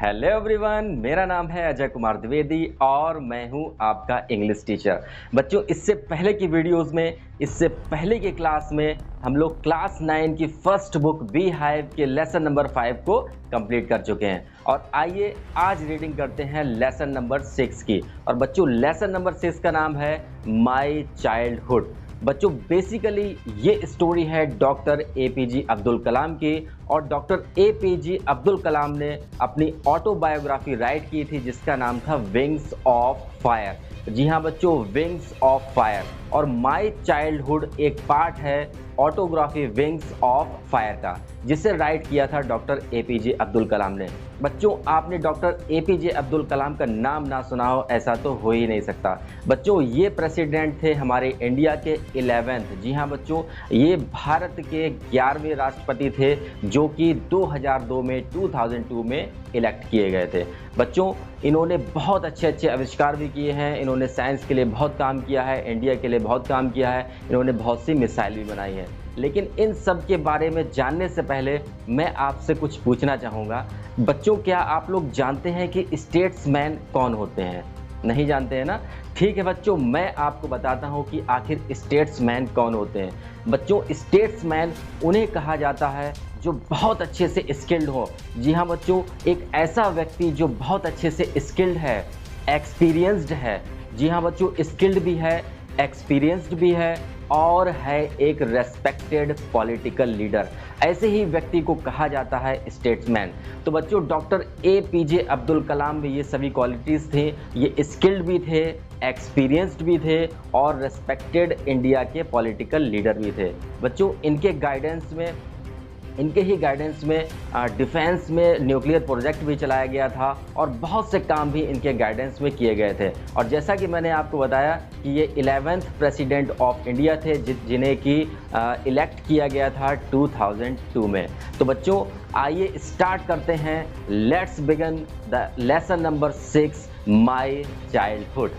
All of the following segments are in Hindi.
हेलो एवरीवन, मेरा नाम है अजय कुमार द्विवेदी और मैं हूं आपका इंग्लिश टीचर। बच्चों, इससे पहले की वीडियोस में, इससे पहले की क्लास में हम लोग क्लास 9 की फर्स्ट बुक बी हाइव के लेसन नंबर 5 को कंप्लीट कर चुके हैं। और आइए आज रीडिंग करते हैं लेसन नंबर 6 की। और बच्चों, लेसन नंबर 6 का नाम है माई चाइल्डहुड। बच्चों, बेसिकली ये स्टोरी है डॉक्टर एपीजे अब्दुल कलाम की। और डॉक्टर एपीजे अब्दुल कलाम ने अपनी ऑटोबायोग्राफी राइट की थी जिसका नाम था विंग्स ऑफ फायर। जी हाँ बच्चों, विंग्स ऑफ फायर। और माई चाइल्डहुड एक पार्ट है ऑटोग्राफी विंग्स ऑफ फायर का, जिसे राइट किया था डॉक्टर एपीजे अब्दुल कलाम ने। बच्चों, आपने डॉक्टर एपीजे अब्दुल कलाम का नाम ना सुना हो ऐसा तो हो ही नहीं सकता। बच्चों, ये प्रेसिडेंट थे हमारे इंडिया के 11th। जी हाँ बच्चों, ये भारत के 11वें राष्ट्रपति थे जो कि 2002 में इलेक्ट किए गए थे। बच्चों, इन्होंने बहुत अच्छे आविष्कार भी किए हैं। इन्होंने साइंस के लिए बहुत काम किया है, इंडिया के लिए बहुत काम किया है। इन्होंने बहुत सी मिसाइल भी बनाई है। लेकिन इन सब के बारे में जानने से पहले मैं आपसे कुछ पूछना चाहूँगा। बच्चों, क्या आप लोग जानते हैं कि स्टेट्समैन कौन होते हैं? नहीं जानते हैं ना? ठीक है बच्चों, मैं आपको बताता हूँ कि आखिर स्टेट्समैन कौन होते हैं। बच्चों, स्टेट्समैन उन्हें कहा जाता है जो बहुत अच्छे से स्किल्ड हो। जी हाँ बच्चों, एक ऐसा व्यक्ति जो बहुत अच्छे से स्किल्ड है, एक्सपीरियंस्ड है। जी हाँ बच्चों, स्किल्ड भी है, एक्सपीरियंस्ड भी है और है एक रेस्पेक्टेड पॉलिटिकल लीडर। ऐसे ही व्यक्ति को कहा जाता है स्टेट्समैन। तो बच्चों, डॉक्टर एपीजे अब्दुल कलाम में ये सभी क्वालिटीज़ थे। ये स्किल्ड भी थे, एक्सपीरियंस्ड भी थे और रेस्पेक्टेड इंडिया के पॉलिटिकल लीडर भी थे। बच्चों, इनके ही गाइडेंस में डिफेंस में न्यूक्लियर प्रोजेक्ट भी चलाया गया था और बहुत से काम भी इनके गाइडेंस में किए गए थे। और जैसा कि मैंने आपको बताया कि ये 11th प्रेसिडेंट ऑफ इंडिया थे जिन्हें कि इलेक्ट किया गया था 2002 में। तो बच्चों, आइए स्टार्ट करते हैं। Let's begin the lesson number 6, my childhood.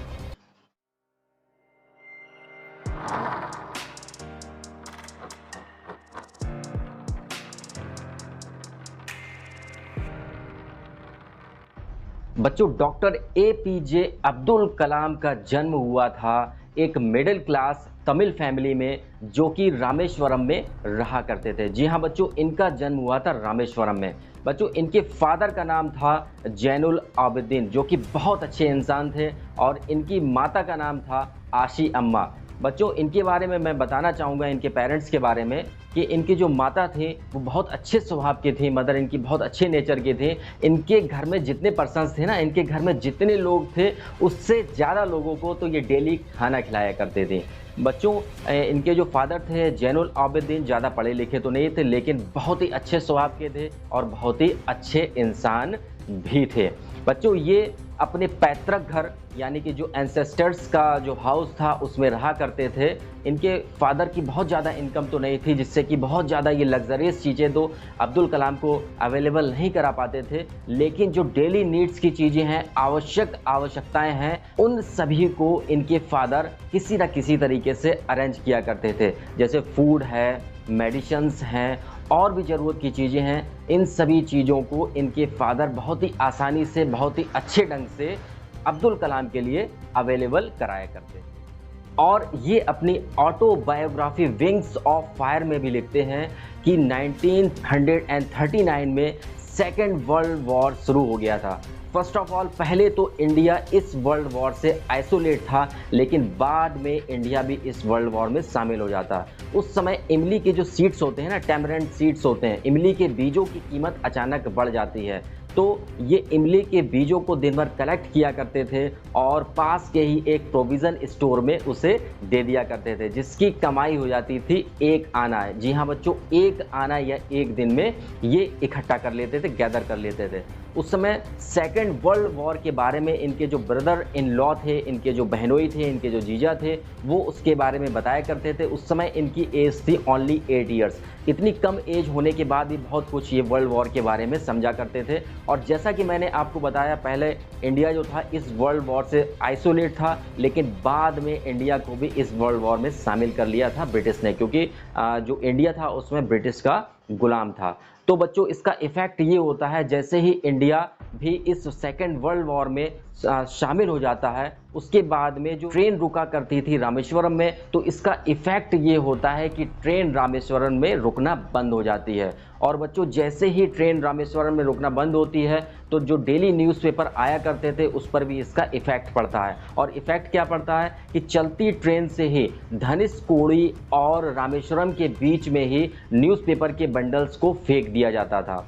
बच्चों, डॉक्टर एपीजे अब्दुल कलाम का जन्म हुआ था एक मिडिल क्लास तमिल फैमिली में जो कि रामेश्वरम में रहा करते थे। जी हाँ बच्चों, इनका जन्म हुआ था रामेश्वरम में। बच्चों, इनके फादर का नाम था जैनुल आबिदीन जो कि बहुत अच्छे इंसान थे और इनकी माता का नाम था आशी अम्मा। बच्चों, इनके बारे में मैं बताना चाहूँगा, इनके पेरेंट्स के बारे में, कि इनकी जो माता थी वो बहुत अच्छे स्वभाव की थी। मदर इनकी बहुत अच्छे नेचर की थी। इनके घर में जितने पर्सन्स थे ना, इनके घर में जितने लोग थे उससे ज़्यादा लोगों को तो ये डेली खाना खिलाया करते थे। बच्चों, इनके जो फादर थे जैनुल आबिदीन ज़्यादा पढ़े लिखे तो नहीं थे लेकिन बहुत ही अच्छे स्वभाव के थे और बहुत ही अच्छे इंसान भी थे। बच्चों, ये अपने पैतृक घर यानी कि जो एंसेस्टर्स का जो हाउस था उसमें रहा करते थे। इनके फादर की बहुत ज़्यादा इनकम तो नहीं थी जिससे कि बहुत ज़्यादा ये लग्जरियस चीज़ें तो अब्दुल कलाम को अवेलेबल नहीं करा पाते थे। लेकिन जो डेली नीड्स की चीज़ें हैं, आवश्यकताएं हैं, उन सभी को इनके फादर किसी न किसी तरीके से अरेंज किया करते थे। जैसे फूड है, मेडिसिन्स हैं और भी ज़रूरत की चीज़ें हैं, इन सभी चीज़ों को इनके फादर बहुत ही आसानी से, बहुत ही अच्छे ढंग से अब्दुल कलाम के लिए अवेलेबल कराया करते थे। और ये अपनी ऑटोबायोग्राफी विंग्स ऑफ फायर में भी लिखते हैं कि 1939 में सेकेंड वर्ल्ड वॉर शुरू हो गया था। फर्स्ट ऑफ ऑल, पहले तो इंडिया इस वर्ल्ड वॉर से आइसोलेट था लेकिन बाद में इंडिया भी इस वर्ल्ड वॉर में शामिल हो जाता। उस समय इमली के जो सीड्स होते हैं ना, टैमरेंट सीड्स होते हैं, इमली के बीजों की कीमत अचानक बढ़ जाती है। तो ये इमली के बीजों को दिन भर कलेक्ट किया करते थे और पास के ही एक प्रोविज़न स्टोर में उसे दे दिया करते थे जिसकी कमाई हो जाती थी 1 आना। जी हाँ बच्चों, 1 आना या 1 दिन में ये इकट्ठा कर लेते थे, गैदर कर लेते थे। उस समय सेकेंड वर्ल्ड वॉर के बारे में इनके जो ब्रदर इन लॉ थे, इनके जो बहनोई थे, इनके जो जीजा थे, वो उसके बारे में बताया करते थे। उस समय इनकी एज थी ओनली 8 ईयर्स। इतनी कम एज होने के बाद भी बहुत कुछ ये वर्ल्ड वॉर के बारे में समझा करते थे। और जैसा कि मैंने आपको बताया, पहले इंडिया जो था इस वर्ल्ड वॉर से आइसोलेट था लेकिन बाद में इंडिया को भी इस वर्ल्ड वॉर में शामिल कर लिया था ब्रिटिश ने, क्योंकि जो इंडिया था उसमें ब्रिटिश का गुलाम था। तो बच्चों, इसका इफेक्ट ये होता है जैसे ही इंडिया भी इस सेकेंड वर्ल्ड वॉर में शामिल हो जाता है, उसके बाद में जो ट्रेन रुका करती थी रामेश्वरम में, तो इसका इफ़ेक्ट ये होता है कि ट्रेन रामेश्वरम में रुकना बंद हो जाती है। और बच्चों, जैसे ही ट्रेन रामेश्वरम में रुकना बंद होती है तो जो डेली न्यूज़पेपर आया करते थे उस पर भी इसका इफ़ेक्ट पड़ता है। और इफ़ेक्ट क्या पड़ता है कि चलती ट्रेन से ही धनुषकोडी और रामेश्वरम के बीच में ही न्यूज़पेपर के बंडल्स को फेंक दिया जाता था।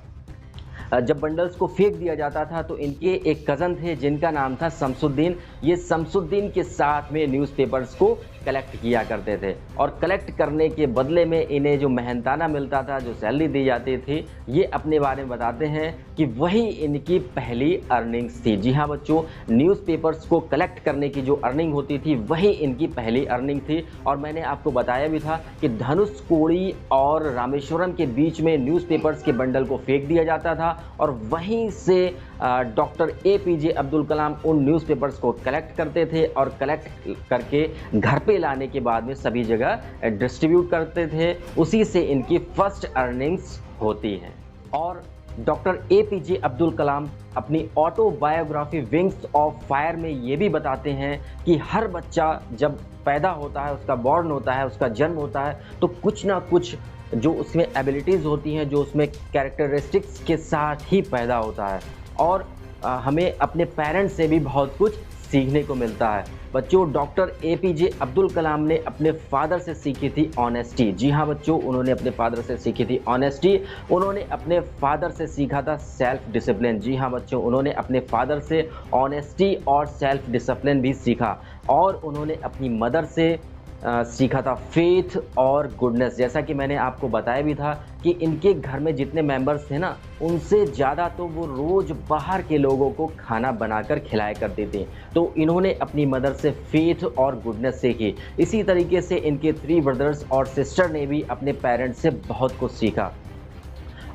जब बंडल्स को फेंक दिया जाता था तो इनके एक कज़न थे जिनका नाम था शमसुद्दीन। ये शमसुद्दीन के साथ में न्यूज़पेपर्स को कलेक्ट किया करते थे और कलेक्ट करने के बदले में इन्हें जो मेहनताना मिलता था, जो सैलरी दी जाती थी, ये अपने बारे में बताते हैं कि वही इनकी पहली अर्निंग्स थी। जी हाँ बच्चों, न्यूज़पेपर्स को कलेक्ट करने की जो अर्निंग होती थी वही इनकी पहली अर्निंग थी। और मैंने आपको बताया भी था कि धनुषकोडी और रामेश्वरम के बीच में न्यूज़पेपर्स के बंडल को फेंक दिया जाता था और वहीं से डॉक्टर APJ अब्दुल कलाम उन न्यूज़पेपर्स को कलेक्ट करते थे और कलेक्ट करके घर पे लाने के बाद में सभी जगह डिस्ट्रीब्यूट करते थे। उसी से इनकी फर्स्ट अर्निंग्स होती हैं। और डॉक्टर APJ अब्दुल कलाम अपनी ऑटोबायोग्राफी विंग्स ऑफ फायर में ये भी बताते हैं कि हर बच्चा जब पैदा होता है, उसका बॉर्न होता है, उसका जन्म होता है, तो कुछ ना कुछ जो उसमें एबिलिटीज़ होती हैं, जो उसमें कैरेक्टरिस्टिक्स के साथ ही पैदा होता है। और हमें अपने पेरेंट्स से भी बहुत कुछ सीखने को मिलता है। बच्चों, डॉक्टर APJ अब्दुल कलाम ने अपने फादर से सीखी थी ऑनेस्टी। जी हाँ बच्चों, उन्होंने अपने फादर से सीखी थी ऑनेस्टी। उन्होंने अपने फादर से सीखा था सेल्फ डिसिप्लिन। जी हाँ बच्चों, उन्होंने अपने फादर से ऑनेस्टी और सेल्फ डिसिप्लिन भी सीखा। और उन्होंने अपनी मदर से सीखा था फेथ और गुडनेस। जैसा कि मैंने आपको बताया भी था कि इनके घर में जितने मेंबर्स थे ना, उनसे ज़्यादा तो वो रोज़ बाहर के लोगों को खाना बनाकर खिलाया करते थे। तो इन्होंने अपनी मदर से फेथ और गुडनेस सीखी। इसी तरीके से इनके 3 ब्रदर्स और सिस्टर ने भी अपने पेरेंट्स से बहुत कुछ सीखा।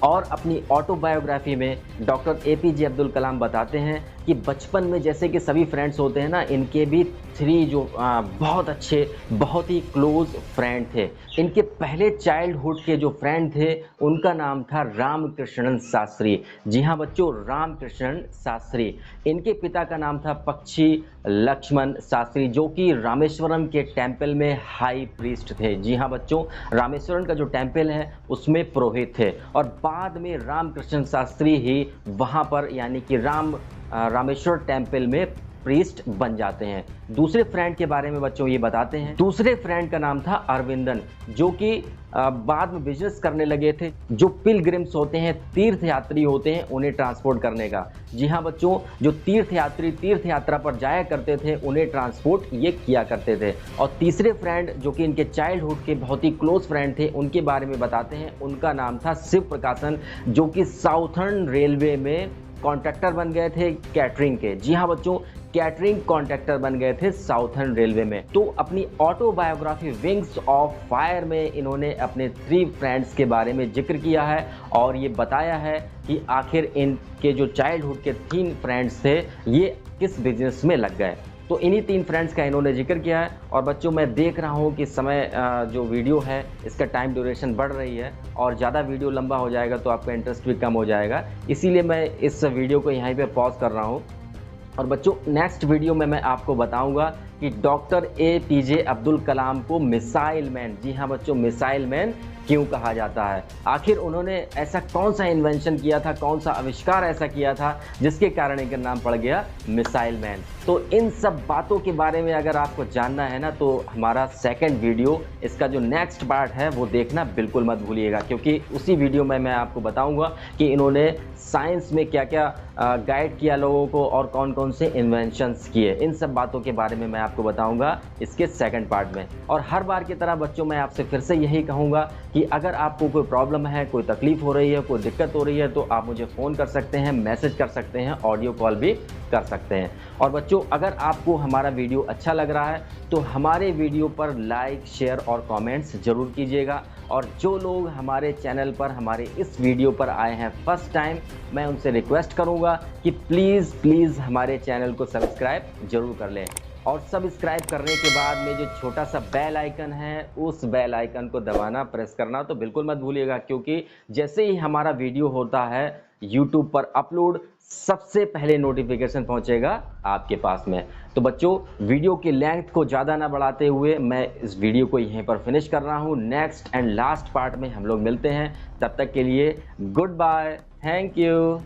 और अपनी ऑटोबायोग्राफी में डॉक्टर APJ अब्दुल कलाम बताते हैं कि बचपन में जैसे कि सभी फ्रेंड्स होते हैं ना, इनके भी 3 जो बहुत अच्छे, बहुत ही क्लोज फ्रेंड थे। इनके पहले चाइल्डहुड के जो फ्रेंड थे उनका नाम था रामकृष्णन शास्त्री। जी हाँ बच्चों, रामकृष्णन शास्त्री। इनके पिता का नाम था पक्षी लक्ष्मण शास्त्री, जो कि रामेश्वरम के टेम्पल में हाई प्रीस्ट थे। जी हाँ बच्चों, रामेश्वरम का जो टेम्पल है उसमें पुरोहित थे। और बाद में रामकृष्ण शास्त्री ही वहाँ पर यानी कि रामेश्वर टेम्पल में प्रीस्ट बन जाते हैं। दूसरे फ्रेंड के बारे में बच्चों ये बताते हैं। दूसरे फ्रेंड का नाम था अरविंदन, जो कि बाद में बिजनेस करने लगे थे। जो पिलग्रिम्स होते हैं, तीर्थयात्री होते हैं, उन्हें ट्रांसपोर्ट करने का। जी हाँ बच्चों, जो तीर्थयात्री तीर्थ यात्रा पर जाया करते थे उन्हें ट्रांसपोर्ट ये किया करते थे। और तीसरे फ्रेंड जो कि इनके चाइल्डहुड के बहुत ही क्लोज फ्रेंड थे, उनके बारे में बताते हैं। उनका नाम था शिव प्रकाशन, जो कि साउथर्न रेलवे में कॉन्ट्रैक्टर बन गए थे कैटरिंग के। जी हाँ बच्चों, कैटरिंग कॉन्ट्रैक्टर बन गए थे साउथर्न रेलवे में। तो अपनी ऑटोबायोग्राफी विंग्स ऑफ फायर में इन्होंने अपने 3 फ्रेंड्स के बारे में जिक्र किया है और ये बताया है कि आखिर इनके जो चाइल्डहुड के 3 फ्रेंड्स थे ये किस बिजनेस में लग गए। तो इन्हीं 3 फ्रेंड्स का इन्होंने जिक्र किया है। और बच्चों, मैं देख रहा हूँ कि समय जो वीडियो है इसका टाइम ड्यूरेशन बढ़ रही है और ज़्यादा वीडियो लंबा हो जाएगा तो आपका इंटरेस्ट भी कम हो जाएगा, इसीलिए मैं इस वीडियो को यहीं पे पॉज कर रहा हूँ। और बच्चों, नेक्स्ट वीडियो में मैं आपको बताऊंगा कि डॉक्टर APJ अब्दुल कलाम को मिसाइल मैन, जी हाँ बच्चों, मिसाइल मैन क्यों कहा जाता है। आखिर उन्होंने ऐसा कौन सा इन्वेंशन किया था, कौन सा आविष्कार ऐसा किया था जिसके कारण इनका नाम पड़ गया मिसाइल मैन। तो इन सब बातों के बारे में अगर आपको जानना है ना, तो हमारा सेकंड वीडियो, इसका जो नेक्स्ट पार्ट है वो देखना बिल्कुल मत भूलिएगा, क्योंकि उसी वीडियो में मैं आपको बताऊंगा कि इन्होंने साइंस में क्या क्या गाइड किया लोगों को और कौन कौन से इन्वेंशंस किए। इन सब बातों के बारे में मैं आपको बताऊंगा इसके सेकंड पार्ट में। और हर बार की तरह बच्चों, मैं आपसे फिर से यही कहूँगा कि अगर आपको कोई प्रॉब्लम है, कोई तकलीफ हो रही है, कोई दिक्कत हो रही है, तो आप मुझे फ़ोन कर सकते हैं, मैसेज कर सकते हैं, ऑडियो कॉल भी कर सकते हैं। और बच्चों, अगर आपको हमारा वीडियो अच्छा लग रहा है तो हमारे वीडियो पर लाइक, शेयर और कमेंट्स ज़रूर कीजिएगा। और जो लोग हमारे चैनल पर, हमारे इस वीडियो पर आए हैं फर्स्ट टाइम, मैं उनसे रिक्वेस्ट करूंगा कि प्लीज़ हमारे चैनल को सब्सक्राइब जरूर कर लें। और सब्सक्राइब करने के बाद में जो छोटा सा बेल आइकन है, उस बेल आइकन को दबाना, प्रेस करना तो बिल्कुल मत भूलिएगा, क्योंकि जैसे ही हमारा वीडियो होता है यूट्यूब पर अपलोड, सबसे पहले नोटिफिकेशन पहुंचेगा आपके पास में। तो बच्चों, वीडियो की लेंथ को ज़्यादा ना बढ़ाते हुए मैं इस वीडियो को यहीं पर फिनिश कर रहा हूं। नेक्स्ट एंड लास्ट पार्ट में हम लोग मिलते हैं। तब तक के लिए गुड बाय, थैंक यू।